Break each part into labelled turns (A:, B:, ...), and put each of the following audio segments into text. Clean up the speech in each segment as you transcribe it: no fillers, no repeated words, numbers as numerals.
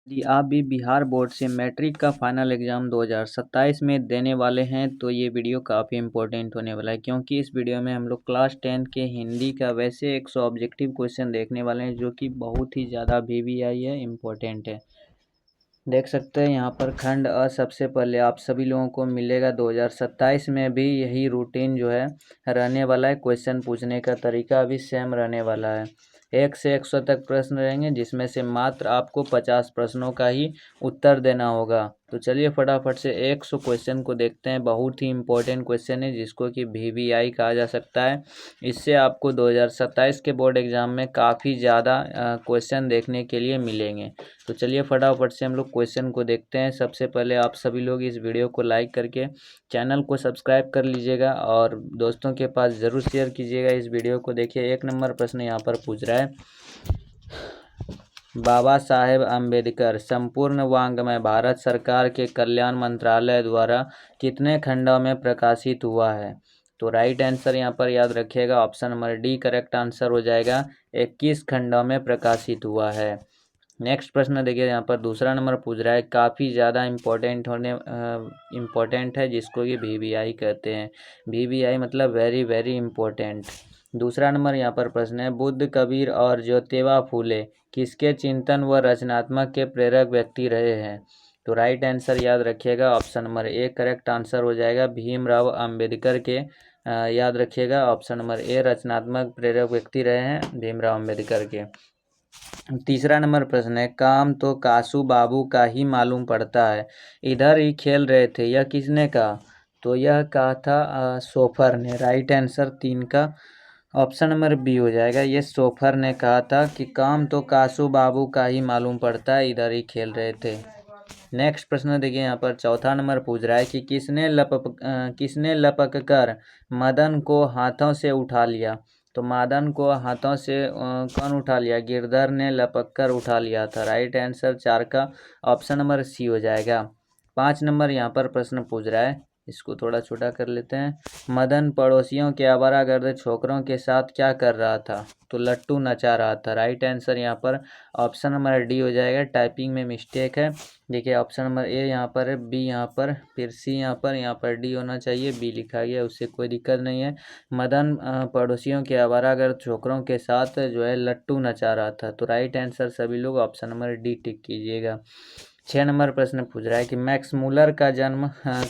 A: यदि आप भी बिहार बोर्ड से मैट्रिक का फाइनल एग्ज़ाम 2027 में देने वाले हैं तो ये वीडियो काफ़ी इम्पोर्टेंट होने वाला है, क्योंकि इस वीडियो में हम लोग क्लास 10 के हिंदी का वैसे 100 ऑब्जेक्टिव क्वेश्चन देखने वाले हैं जो कि बहुत ही ज़्यादा वीवीआई है, इम्पोर्टेंट है। देख सकते हैं यहाँ पर खंड अ सबसे पहले आप सभी लोगों को मिलेगा। 2027 में भी यही रूटीन जो है रहने वाला है। क्वेश्चन पूछने का तरीका भी सेम रहने वाला है। 1 से 100 तक प्रश्न रहेंगे, जिसमें से मात्र आपको 50 प्रश्नों का ही उत्तर देना होगा। तो चलिए फटाफट से 100 क्वेश्चन को देखते हैं। बहुत ही इम्पोर्टेंट क्वेश्चन है जिसको कि वीवीआई कहा जा सकता है। इससे आपको 2027 के बोर्ड एग्ज़ाम में काफ़ी ज़्यादा क्वेश्चन देखने के लिए मिलेंगे। तो चलिए फटाफट से हम लोग क्वेश्चन को देखते हैं। सबसे पहले आप सभी लोग इस वीडियो को लाइक करके चैनल को सब्सक्राइब कर लीजिएगा और दोस्तों के पास ज़रूर शेयर कीजिएगा इस वीडियो को। देखिए 1 नंबर प्रश्न यहाँ पर पूछ रहा है, बाबा साहेब अम्बेडकर संपूर्ण वाङ्मय भारत सरकार के कल्याण मंत्रालय द्वारा कितने खंडों में प्रकाशित हुआ है? तो राइट आंसर यहाँ पर याद रखिएगा, option number D correct answer हो जाएगा। 21 खंडों में प्रकाशित हुआ है। नेक्स्ट प्रश्न देखिए, यहाँ पर दूसरा नंबर पूछ रहा है, काफ़ी ज़्यादा इम्पोर्टेंट है, जिसको कि वीवीआई कहते हैं। वीवीआई मतलब वेरी वेरी इम्पोर्टेंट। दूसरा नंबर यहाँ पर प्रश्न है, बुद्ध, कबीर और ज्योतिबा फूले किसके चिंतन व रचनात्मक के प्रेरक व्यक्ति रहे हैं? तो राइट आंसर याद रखिएगा, option number A correct answer हो जाएगा, भीमराव अंबेडकर के। याद रखिएगा, ऑप्शन नंबर ए रचनात्मक प्रेरक व्यक्ति रहे हैं भीमराव अंबेडकर के। तीसरा नंबर प्रश्न है, काम तो कासू बाबू का ही मालूम पड़ता है, इधर ही खेल रहे थे, यह किसने कहा? तो यह कहा था सोफर ने। राइट आंसर 3 का ऑप्शन नंबर बी हो जाएगा। ये सोफर ने कहा था कि काम तो कासू बाबू का ही मालूम पड़ता है, इधर ही खेल रहे थे। नेक्स्ट प्रश्न देखिए, यहाँ पर चौथा नंबर पूछ रहा है कि किसने लपक कर मदन को हाथों से उठा लिया? तो मदन को हाथों से कौन उठा लिया? गिरधर ने लपक कर उठा लिया था। राइट आंसर 4 का ऑप्शन नंबर सी हो जाएगा। 5 नंबर यहाँ पर प्रश्न पूछ रहा है, इसको थोड़ा छोटा कर लेते हैं। मदन पड़ोसियों के आवारागर्द छोकरों के साथ क्या कर रहा था? तो लट्टू नचा रहा था। राइट आंसर यहाँ पर ऑप्शन नंबर डी हो जाएगा। टाइपिंग में मिस्टेक है। देखिए ऑप्शन नंबर ए यहाँ पर है, बी यहाँ पर, फिर सी यहाँ पर डी होना चाहिए, बी लिखा गया, उससे कोई दिक्कत नहीं है। मदन पड़ोसियों के आवारागर्द छोकरों के साथ जो है लट्टू नचा रहा था। तो राइट आंसर सभी लोग ऑप्शन नंबर डी टिक कीजिएगा। 6 नंबर प्रश्न पूछ रहा है कि मैक्स मूलर का जन्म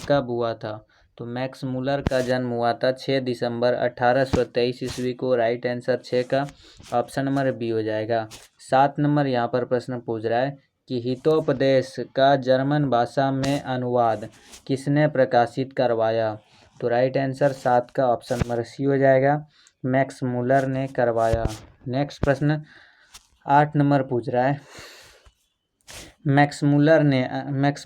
A: कब हुआ था? तो मैक्स मूलर का जन्म हुआ था 6 दिसंबर 1823 ईस्वी को। राइट आंसर 6 का ऑप्शन नंबर बी हो जाएगा। 7 नंबर यहाँ पर प्रश्न पूछ रहा है कि हितोपदेश का जर्मन भाषा में अनुवाद किसने प्रकाशित करवाया? तो राइट आंसर 7 का ऑप्शन नंबर सी हो जाएगा, मैक्स मूलर ने करवाया। नेक्स्ट प्रश्न 8 नंबर पूछ रहा है, मैक्स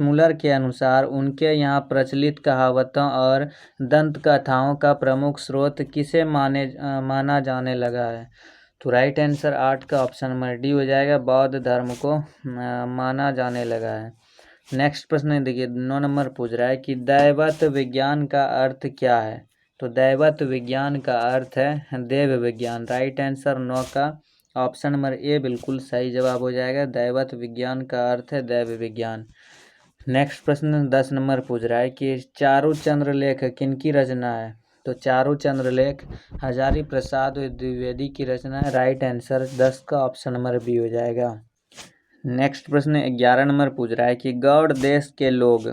A: मूलर के अनुसार उनके यहाँ प्रचलित कहावतों और दंत कथाओं का प्रमुख स्रोत किसे माना जाने लगा है? तो राइट आंसर 8 का ऑप्शन नंबर डी हो जाएगा, बौद्ध धर्म को माना जाने लगा है। नेक्स्ट प्रश्न देखिए, 9 नंबर पूछ रहा है कि दैवत विज्ञान का अर्थ क्या है? तो दैवत विज्ञान का अर्थ है देव विज्ञान। राइट आंसर 9 का ऑप्शन नंबर ए बिल्कुल सही जवाब हो जाएगा। दैवत विज्ञान का अर्थ है दैव विज्ञान। नेक्स्ट प्रश्न 10 नंबर पूछ रहा है कि चारु चंद्रलेख किनकी रचना है? तो चारु चंद्रलेख हजारी प्रसाद द्विवेदी की रचना है। राइट आंसर 10 का ऑप्शन नंबर बी हो जाएगा। नेक्स्ट प्रश्न 11 नंबर पूछ रहा है कि गौड़ देश के लोग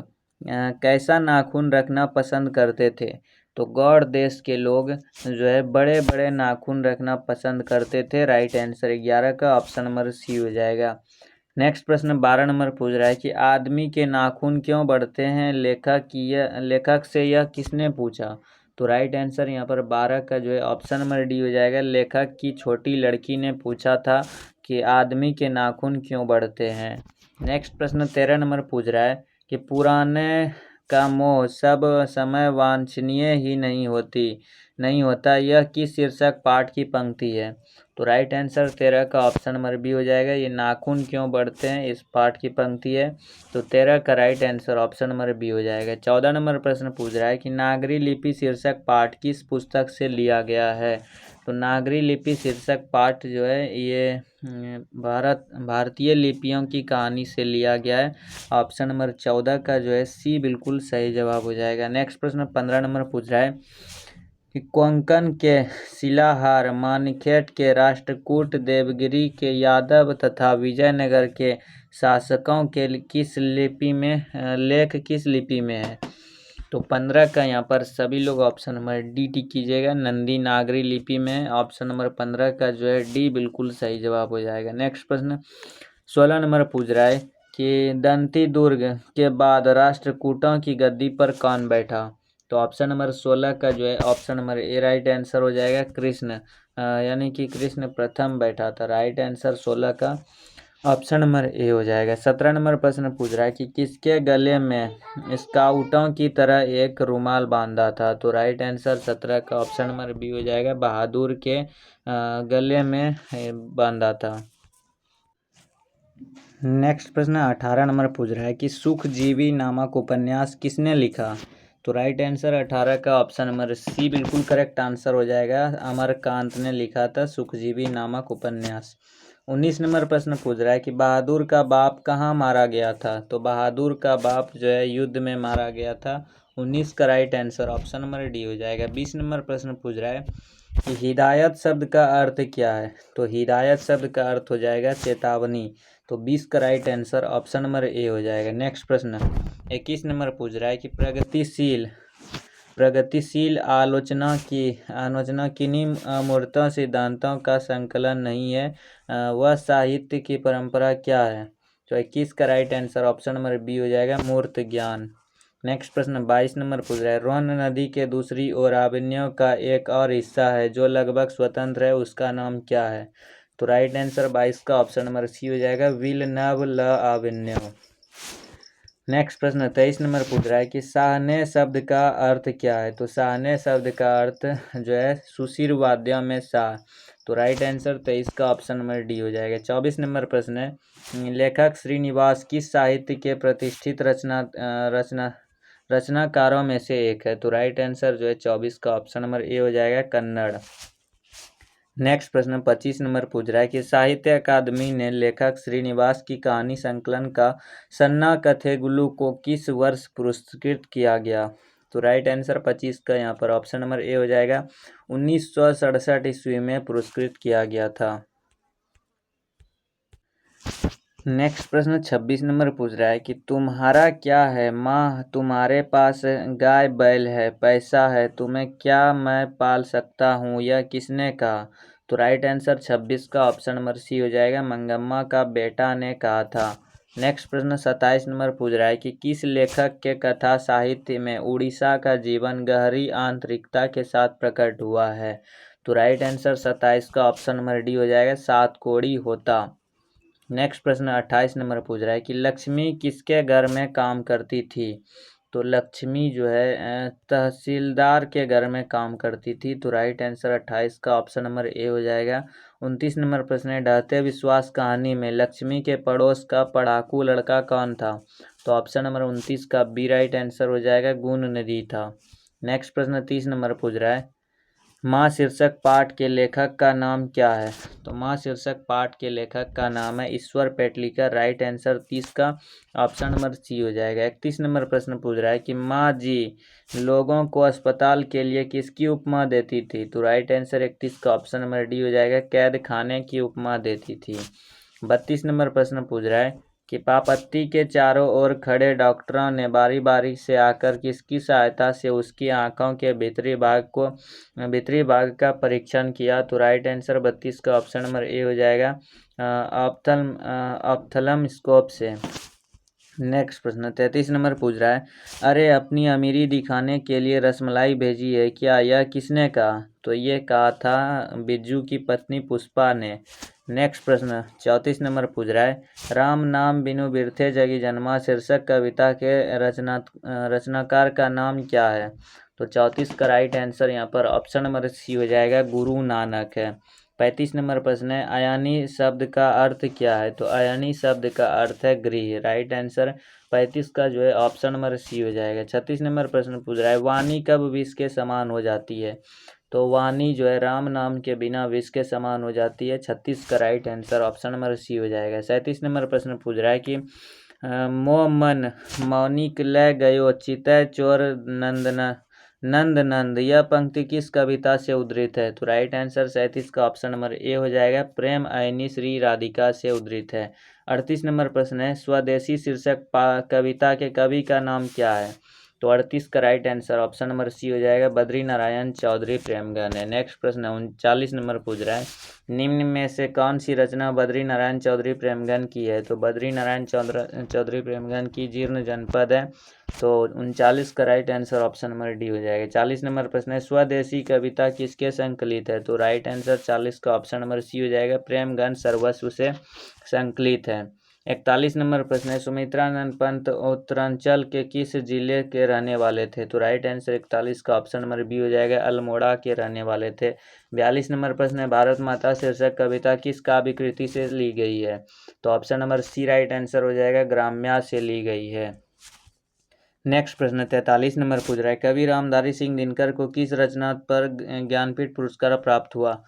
A: कैसा नाखून रखना पसंद करते थे? तो गौड़ देश के लोग जो है बड़े बड़े नाखून रखना पसंद करते थे। राइट आंसर 11 का ऑप्शन नंबर सी हो जाएगा। नेक्स्ट प्रश्न 12 नंबर पूछ रहा है कि आदमी के नाखून क्यों बढ़ते हैं? लेखक से यह किसने पूछा? तो राइट आंसर यहाँ पर 12 का जो है ऑप्शन नंबर डी हो जाएगा। लेखक की छोटी लड़की ने पूछा था कि आदमी के नाखून क्यों बढ़ते हैं। नेक्स्ट प्रश्न 13 नंबर पूछ रहा है कि पुराने का मोह सब समय वांछनीय ही नहीं होता, यह किस शीर्षक पाठ की पंक्ति है? तो तो राइट आंसर 13 का ऑप्शन नंबर बी हो जाएगा। ये नाखून क्यों बढ़ते हैं, इस पाठ की पंक्ति है। तो 13 का right answer option number B हो जाएगा। 14 नंबर प्रश्न पूछ रहा है कि नागरी लिपि शीर्षक पाठ किस पुस्तक से लिया गया है। तो नागरी लिपि शीर्षक पाठ जो है ये भारतीय लिपियों की कहानी से लिया गया है। ऑप्शन नंबर 14 का जो है सी बिल्कुल सही जवाब हो जाएगा। नेक्स्ट प्रश्न 15 नंबर पूछ रहा है कि कोंकण के शिलाहार, मानखेड़ के राष्ट्रकूट, देवगिरी के यादव तथा विजयनगर के शासकों के किस लिपि में लेख किस लिपि में है। तो 15 का यहाँ पर सभी लोग ऑप्शन नंबर डी टिक कीजिएगा, नंदी नागरी लिपि में। ऑप्शन नंबर 15 का जो है डी बिल्कुल सही जवाब हो जाएगा। नेक्स्ट प्रश्न 16 नंबर पूछ रहा है कि दंती दुर्ग के बाद राष्ट्रकूटों की गद्दी पर कौन बैठा। तो ऑप्शन नंबर 16 का जो है option number A right answer हो जाएगा, कृष्ण, यानी कि कृष्ण प्रथम बैठा था। राइट आंसर 16 का ऑप्शन नंबर ए हो जाएगा। 17 नंबर प्रश्न पूछ रहा है कि किसके गले में स्काउटों की तरह एक रुमाल बांधा था। तो राइट आंसर 17 का ऑप्शन नंबर बी हो जाएगा, बहादुर के गले में बांधा था। नेक्स्ट प्रश्न 18 नंबर पूछ रहा है कि सुखजीवी नामक उपन्यास किसने लिखा। तो राइट आंसर 18 का ऑप्शन नंबर सी बिल्कुल करेक्ट आंसर हो जाएगा, अमरकांत ने लिखा था सुखजीवी नामक उपन्यास। 19 नंबर प्रश्न पूछ रहा है कि बहादुर का बाप कहाँ मारा गया था। तो बहादुर का बाप जो है युद्ध में मारा गया था। 19 का right answer option number D हो जाएगा। 20 नंबर प्रश्न पूछ रहा है कि हिदायत शब्द का अर्थ क्या है। तो हिदायत शब्द का अर्थ हो जाएगा चेतावनी। तो 20 का right answer option number A हो जाएगा। नेक्स्ट प्रश्न 21 नंबर पूछ रहा है कि प्रगतिशील आलोचना किन्हीं अमूर्त सिद्धांतों का संकलन नहीं है, वह साहित्य की परंपरा क्या है। तो 21 का right answer option number B हो जाएगा, मूर्त ज्ञान। नेक्स्ट प्रश्न 22 नंबर पूछ रहा है रोहन नदी के दूसरी ओर आविन्यो का एक और हिस्सा है जो लगभग स्वतंत्र है, उसका नाम क्या है। तो राइट आंसर 22 का ऑप्शन नंबर सी हो जाएगा, विलनव ल आविन्यो। नेक्स्ट प्रश्न 23 नंबर पूछ रहा है कि साहने शब्द का अर्थ क्या है। तो साहने शब्द का अर्थ जो है सुशिर वाद्यों में साह। तो राइट आंसर 23 का ऑप्शन नंबर डी हो जाएगा। 24 नंबर प्रश्न है लेखक श्रीनिवास किस साहित्य के प्रतिष्ठित रचनाकारों में से एक है। तो राइट आंसर जो है 24 का ऑप्शन नंबर ए हो जाएगा, कन्नड़। नेक्स्ट प्रश्न 25 नंबर पूछ रहा है कि साहित्य अकादमी ने लेखक श्रीनिवास की कहानी संकलन का सन्ना कथेगुल्लू को किस वर्ष पुरस्कृत किया गया। तो राइट आंसर 25 का यहाँ पर ऑप्शन नंबर ए हो जाएगा, 1967 ईस्वी में पुरस्कृत किया गया था। नेक्स्ट प्रश्न 26 नंबर पूछ रहा है कि तुम्हारा क्या है माँ, तुम्हारे पास गाय बैल है, पैसा है, तुम्हें क्या मैं पाल सकता हूँ, यह किसने कहा। तो राइट आंसर 26 का ऑप्शन नंबर सी हो जाएगा, मंगम्मा का बेटा ने कहा था। नेक्स्ट प्रश्न 27 नंबर पूछ रहा है कि किस लेखक के कथा साहित्य में उड़ीसा का जीवन गहरी आंतरिकता के साथ प्रकट हुआ है। तो राइट आंसर 27 का ऑप्शन नंबर डी हो जाएगा, सातकोड़ी होता। नेक्स्ट प्रश्न 28 नंबर पूछ रहा है कि लक्ष्मी किसके घर में काम करती थी। तो लक्ष्मी जो है तहसीलदार के घर में काम करती थी। तो राइट आंसर 28 का ऑप्शन नंबर ए हो जाएगा। 29 नंबर प्रश्न है ढहते विश्वास कहानी में लक्ष्मी के पड़ोस का पढ़ाकू लड़का कौन था। तो ऑप्शन नंबर 29 का बी राइट आंसर हो जाएगा, गुण नदी था। नेक्स्ट प्रश्न 30 नंबर पूछ रहा है माँ शीर्षक पाठ के लेखक का नाम क्या है। तो माँ शीर्षक पाठ के लेखक का नाम है ईश्वर पेटलीकर। राइट आंसर 30 का ऑप्शन नंबर सी हो जाएगा। 31 नंबर प्रश्न पूछ रहा है कि माँ जी लोगों को अस्पताल के लिए किसकी उपमा देती थी। तो राइट आंसर 31 का ऑप्शन नंबर डी हो जाएगा, कैद खाने की उपमा देती थी। 32 नंबर प्रश्न पूछ रहा है कि पापत्ती के चारों ओर खड़े डॉक्टरों ने बारी बारी से आकर किसकी सहायता से उसकी आंखों के भीतरी भाग का परीक्षण किया। तो राइट आंसर 32 का ऑप्शन नंबर ए हो जाएगा, ऑप्थल्मोस्कोप से। नेक्स्ट प्रश्न 33 नंबर पूछ रहा है अरे अपनी अमीरी दिखाने के लिए रसमलाई भेजी है क्या, यह किसने कहा। तो ये कहा था बिज्जू की पत्नी पुष्पा ने। नेक्स्ट प्रश्न 34 नंबर पूछ रहा है राम नाम बिनु बिरथे जगी जन्मा शीर्षक कविता के रचनाकार का नाम क्या है। तो 34 का राइट आंसर यहाँ पर ऑप्शन नंबर सी हो जाएगा, गुरु नानक है। 35 नंबर प्रश्न है अयानी शब्द का अर्थ क्या है? तो अयानी शब्द का अर्थ है गृह। राइट आंसर 35 का जो है ऑप्शन नंबर सी हो जाएगा। 36 नंबर प्रश्न पूछ रहा है वाणी कब विष के समान हो जाती है? तो वाणी जो है राम नाम के बिना विष के समान हो जाती है। 36 का right answer option number C हो जाएगा। 37 नंबर प्रश्न पूछ रहा है कि मोह मन मौनिक ले गयो चितय चोर नंदन नंद नंद यह पंक्ति किस कविता से उद्धृत है? तो राइट आंसर 37 का ऑप्शन नंबर ए हो जाएगा। प्रेम अयनी श्री राधिका से उद्धृत है। 38 नंबर प्रश्न है स्वदेशी शीर्षक कविता के कवि का नाम क्या है? तो 38 का right answer option number C हो जाएगा। बद्री नारायण चौधरी प्रेमगन है। नेक्स्ट प्रश्न 39 नंबर पूछ रहा है निम्न में से कौन सी रचना बद्री नारायण चौधरी प्रेमगन की है? तो बद्री नारायण चौधरी प्रेमगन की जीर्ण जनपद है। तो 39 का right answer option number D हो जाएगा। 40 नंबर प्रश्न है स्वदेशी कविता किसके संकलित है? तो राइट आंसर 40 का ऑप्शन नंबर सी हो जाएगा। प्रेमगन सर्वस्व से संकलित है। 41 नंबर प्रश्न है सुमित्रानंद पंत उत्तरांचल के किस जिले के रहने वाले थे? तो राइट आंसर 41 का ऑप्शन नंबर बी हो जाएगा। अल्मोड़ा के रहने वाले थे। 42 नंबर प्रश्न है भारत माता शीर्षक कविता किस काव्य कृति से ली गई है? तो option number C right answer हो जाएगा। ग्राम्या से ली गई है। नेक्स्ट प्रश्न 43 नंबर पूछ रहा है कवि रामधारी सिंह दिनकर को किस रचना पर ज्ञानपीठ पुरस्कार प्राप्त हुआ?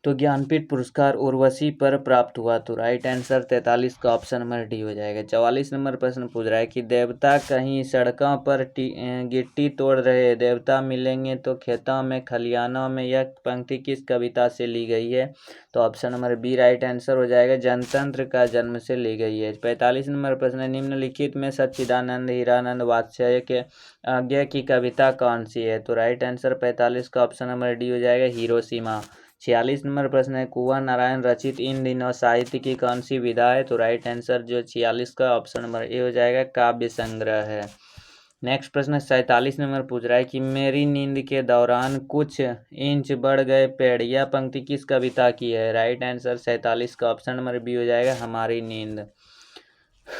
A: तो ज्ञानपीठ पुरस्कार उर्वशी पर प्राप्त हुआ। तो राइट आंसर 43 का ऑप्शन नंबर डी हो जाएगा। 44 नंबर प्रश्न पूछ रहा है कि देवता कहीं सड़कों पर गिट्टी तोड़ रहे देवता मिलेंगे तो खेतों में खलियानों में यह पंक्ति किस कविता से ली गई है? तो option number B right answer हो जाएगा। जनतंत्र का जन्म से ली गई है। 45 नंबर प्रश्न निम्नलिखित में सच्चिदानंद हीरानंद वात्स्यायन के आज्ञा की कविता कौन सी है? तो राइट आंसर 45 का ऑप्शन नंबर डी हो जाएगा। हिरोशिमा। 46 नंबर प्रश्न है कुंवर नारायण रचित इन दिनों साहित्य की कौन सी विधा है? तो राइट आंसर जो 46 का ऑप्शन नंबर ए हो जाएगा। काव्य संग्रह है। नेक्स्ट प्रश्न 47 नंबर पूछ रहा है कि मेरी नींद के दौरान कुछ इंच बढ़ गए पेड़ यह पंक्ति किस कविता की है? राइट आंसर 47 का ऑप्शन नंबर बी हो जाएगा। हमारी नींद।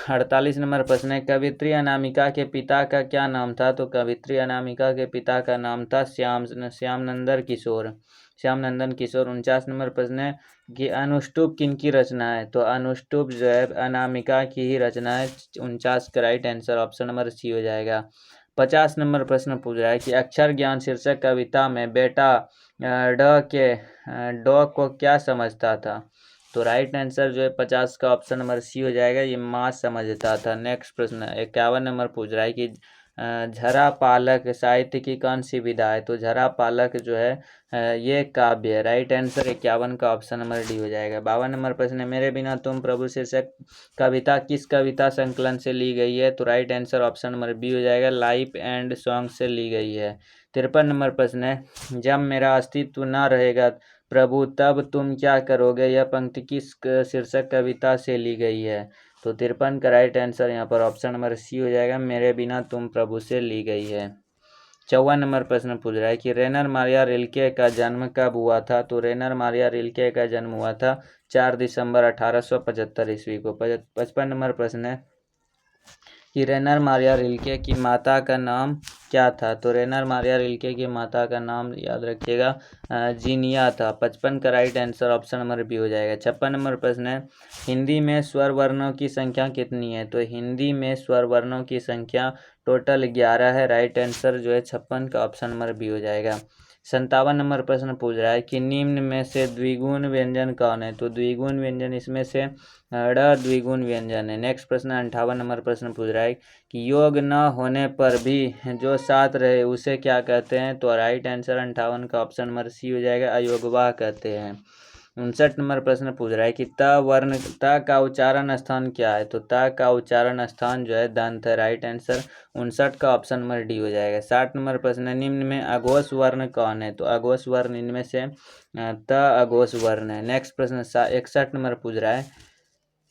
A: 48 नंबर प्रश्न है कवित्री अनामिका के पिता का क्या नाम था? तो कवित्री अनामिका के पिता का नाम था श्यामनंदन किशोर। 49 नंबर प्रश्न है कि अनुष्टुप किनकी रचना है? तो अनुष्टुप जो है अनामिका की ही रचना है। 49 का right answer option number C हो जाएगा। 50 नंबर प्रश्न पूछ रहा है कि अक्षर ज्ञान शीर्षक कविता में बेटा ड को क्या समझता था? तो राइट आंसर जो है 50 का ऑप्शन नंबर सी हो जाएगा। ये माँ समझता था। नेक्स्ट प्रश्न 51 नंबर पूछ रहा है कि झरा पालक साहित्य की कौन सी विधा है? तो झरा पालक जो है ये काव्य है। राइट आंसर 51 का ऑप्शन नंबर डी हो जाएगा। 52 नंबर प्रश्न है मेरे बिना तुम प्रभु शीर्षक कविता किस कविता संकलन से ली गई है? तो right answer option number B हो जाएगा। लाइफ एंड सॉन्ग से ली गई है। 53 नंबर प्रश्न है जब मेरा अस्तित्व न रहेगा प्रभु तब तुम क्या करोगे यह पंक्ति किस शीर्षक कविता से ली गई है? तो 53 का राइट आंसर यहाँ पर ऑप्शन नंबर सी हो जाएगा। मेरे बिना तुम प्रभु से ली गई है। 54 नंबर प्रश्न पूछ रहा है कि रेनर मारिया रिल्के का जन्म कब हुआ था? तो रेनर मारिया रिल्के का जन्म हुआ था 4 दिसंबर 1875 ईस्वी को। 55 नंबर प्रश्न है कि रेनर मारिया रिल्के की माता का नाम क्या था? तो रेनर मारिया रिल्के की माता का नाम याद रखिएगा जीनिया था। 55 का right answer option number B हो जाएगा। 56 नंबर प्रश्न है हिंदी में स्वर वर्णों की संख्या कितनी है? तो हिंदी में स्वर वर्णों की संख्या टोटल 11 है। राइट आंसर जो है 56 का ऑप्शन नंबर बी हो जाएगा। 57 नंबर प्रश्न पूछ रहा है कि निम्न में से द्विगुण व्यंजन कौन है? तो द्विगुण व्यंजन इसमें से ड द्विगुण व्यंजन है। नेक्स्ट प्रश्न 58 नंबर प्रश्न पूछ रहा है कि योग न होने पर भी जो साथ रहे उसे क्या कहते हैं? तो राइट आंसर 58 का ऑप्शन नंबर सी हो जाएगा। अयोगवाह कहते हैं। 59 नंबर प्रश्न पूछ रहा है कि त वर्ण त का उच्चारण स्थान क्या है? तो त का उच्चारण स्थान जो है दंत है। राइट आंसर 59 का ऑप्शन नंबर डी हो जाएगा। 60 नंबर प्रश्न निम्न में अघोष वर्ण कौन है? तो अघोष वर्ण इनमें से त अघोष वर्ण है। नेक्स्ट प्रश्न 61 नंबर पूछ रहा है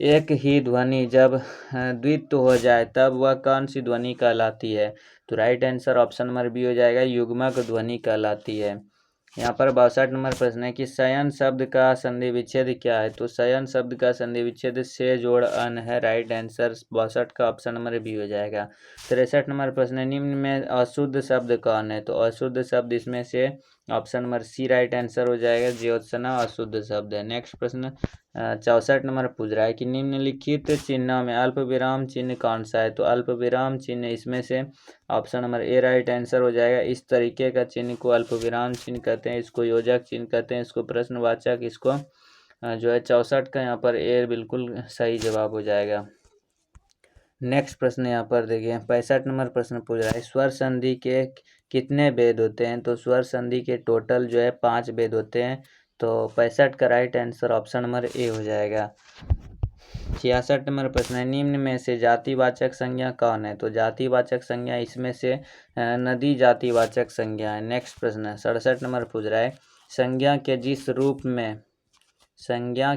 A: एक ही ध्वनि जब द्वित्व हो जाए तब वह कौन सी ध्वनि कहलाती है? तो right answer option number B हो जाएगा। युग्मक ध्वनि कहलाती है। यहाँ पर 62 नंबर प्रश्न है कि शयन शब्द का संधि विच्छेद क्या है? तो शयन शब्द का संधि विच्छेद से जोड़ अन है। राइट आंसर 62 का ऑप्शन नंबर बी हो जाएगा। 63 नंबर प्रश्न है निम्न में अशुद्ध शब्द कौन है? तो अशुद्ध शब्द इसमें से option number C right answer हो जाएगा। ज्योत्सना अशुद्ध शब्द है। नेक्स्ट प्रश्न 64 नंबर पूछ रहा है कि निम्नलिखित चिन्हों में अल्प विराम चिन्ह कौन सा है। तो अल्प विराम चिन्ह इसमें से option number A right answer हो जाएगा। इस तरीके का चिन्ह को अल्प विराम चिन्ह कहते हैं, इसको योजक चिन्ह कहते हैं, इसको प्रश्नवाचक, इसको जो है 64 का यहाँ पर ए बिल्कुल सही जवाब हो जाएगा। नेक्स्ट प्रश्न यहाँ पर देखिए 65 नंबर प्रश्न पूछ रहा है स्वर संधि के कितने भेद होते हैं। तो स्वर संधि के टोटल जो है 5 भेद होते हैं। तो 65 का right answer option number A हो जाएगा। 66 नंबर प्रश्न है निम्न में से जातिवाचक संज्ञा कौन है। तो जातिवाचक संज्ञा इसमें से नदी जातिवाचक संज्ञा है। नेक्स्ट प्रश्न है 67 नंबर पूछ रहा है संज्ञा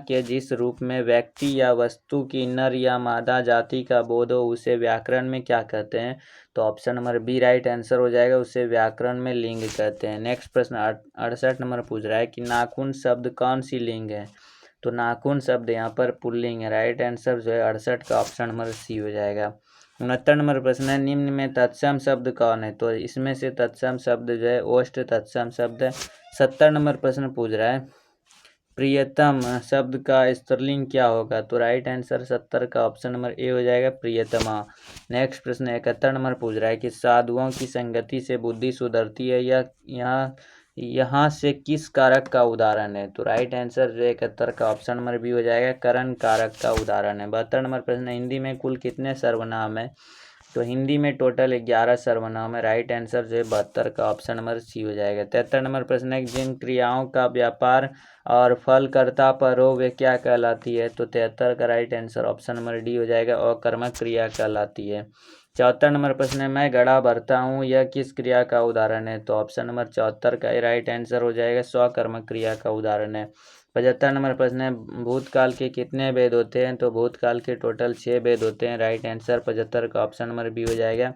A: के जिस रूप में व्यक्ति या वस्तु की नर या मादा जाति का बोध हो उसे व्याकरण में क्या कहते हैं। तो option number B right answer हो जाएगा, उसे व्याकरण में लिंग कहते हैं। नेक्स्ट प्रश्न 68 नंबर पूछ रहा है कि नाखून शब्द कौन सी लिंग है। तो नाखून शब्द यहाँ पर पुल्लिंग है। राइट आंसर जो है 68 का ऑप्शन नंबर सी हो जाएगा। 69 नंबर प्रश्न है निम्न में तत्सम शब्द कौन है। तो इसमें से तत्सम शब्द जो है ओष्ठ तत्सम शब्द है। 70 नंबर प्रश्न पूछ रहा है प्रियतम शब्द का स्त्रीलिंग क्या होगा। तो राइट आंसर 70 का ऑप्शन नंबर ए हो जाएगा, प्रियतमा। नेक्स्ट प्रश्न 71 नंबर पूछ रहा है कि साधुओं की संगति से बुद्धि सुधरती है या यहाँ से किस कारक का उदाहरण है। तो राइट आंसर जो 71 का ऑप्शन नंबर बी हो जाएगा, करण कारक का उदाहरण है। 72 नंबर प्रश्न हिंदी में कुल कितने सर्वनाम है। तो हिंदी में टोटल 11 सर्वनाम है। राइट आंसर जो है 72 का ऑप्शन नंबर सी हो जाएगा। 73 नंबर प्रश्न है जिन क्रियाओं का व्यापार और फलकर्ता पर हो वे क्या कहलाती है। तो 73 का right answer option number D हो जाएगा, अकर्मक क्रिया कहलाती है। 74 नंबर प्रश्न है मैं घड़ा भरता हूँ यह किस क्रिया का उदाहरण है। तो ऑप्शन नंबर 74 का राइट आंसर हो जाएगा, स्वकर्मक क्रिया का उदाहरण है। 75 नंबर प्रश्न है भूतकाल के कितने भेद होते हैं। तो भूतकाल के टोटल 6 भेद होते हैं। राइट आंसर 75 का ऑप्शन नंबर बी हो जाएगा।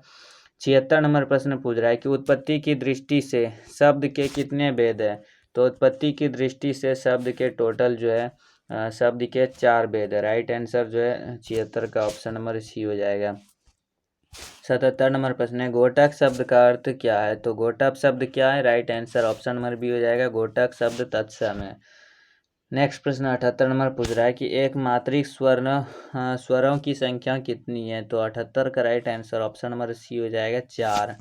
A: 76 नंबर प्रश्न पूछ रहा है कि उत्पत्ति की दृष्टि से शब्द के कितने भेद है। तो उत्पत्ति की दृष्टि से शब्द के टोटल जो है शब्द के 4 भेद है। राइट आंसर जो है 76 का ऑप्शन नंबर सी हो जाएगा। 77 नंबर प्रश्न है घोटक शब्द का अर्थ क्या है। तो घोटक शब्द क्या है। Right answer option number B हो जाएगा, घोटक शब्द तत्सम है। नेक्स्ट प्रश्न 78 नंबर पूछ रहा है कि एक मात्रिक स्वरों की संख्या कितनी है। तो 78 का right answer option number C हो जाएगा, 4।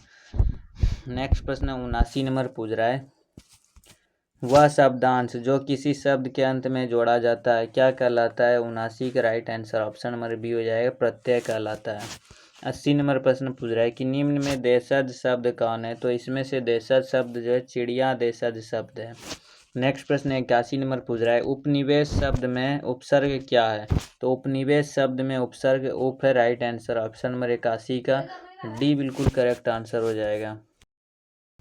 A: नेक्स्ट प्रश्न 79 नंबर पूछ रहा है वह शब्दांश जो किसी शब्द के अंत में जोड़ा जाता है क्या कहलाता है। 79 का right answer option number B हो जाएगा, प्रत्यय कहलाता है। 80 नंबर प्रश्न पूछ रहा है कि निम्न में देशज शब्द कौन है। तो इसमें से देशज शब्द जो है चिड़िया देशज शब्द है। नेक्स्ट प्रश्न 81 नंबर पूछ रहा है उपनिवेश शब्द में उपसर्ग क्या है। तो उपनिवेश शब्द में उपसर्ग उप है। राइट आंसर ऑप्शन नंबर 81 का डी बिल्कुल करेक्ट आंसर हो जाएगा।